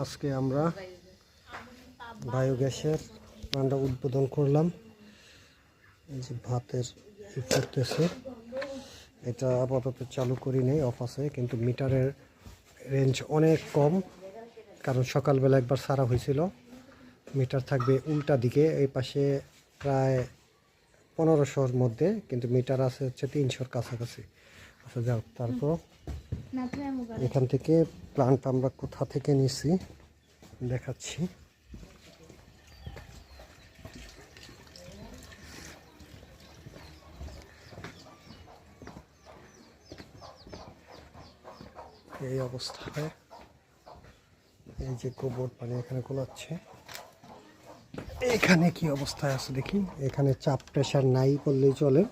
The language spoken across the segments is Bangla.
আজকে আমরা বায়োগ্যাসের প্ল্যান্টটা উদ্বোধন করলাম। এই যে ভাতের করতেছে, এটা আপাতত চালু করি নেই, অফ আছে, কিন্তু মিটারের রেঞ্জ অনেক কম, কারণ সকালবেলা একবার সারা হয়েছিল। মিটার থাকবে উল্টা দিকে, এই পাশে প্রায় 1500-র মধ্যে, কিন্তু মিটার আছে হচ্ছে 300-র কাছাকাছি। আচ্ছা যাও, তারপর এখান থেকে প্ল্যান্ট আমরা কোথা থেকে নিছি দেখাচ্ছি। এই অবস্থায় এই যে গোবর পানি এখানে কোলাচ্ছে। এখানে কি অবস্থায় আছে দেখি। এখানে চাপ প্রেশার নাই করলেই চলে,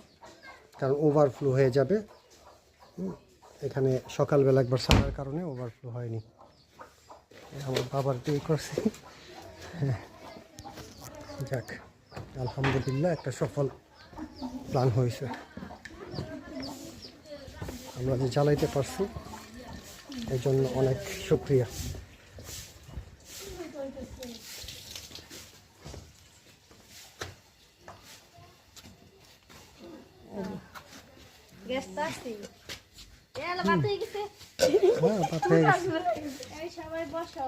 কারণ ওভারফ্লো হয়ে যাবে। এখানে সকালবেলা একবার সারার কারণে ওভারফ্লো হয়নি। আমার বাবার দিয়ে করছি। যাক, আলহামদুলিল্লাহ একটা সফল প্ল্যান হয়েছে। আমরা যে জ্বালাইতে পারছি এই জন্য অনেক শুকরিয়া। গ্যাসটা আছে, এলা বাত হয়ে গেছে। হ্যাঁ, বাত হয়ে গেছে। এই সবাই বসো।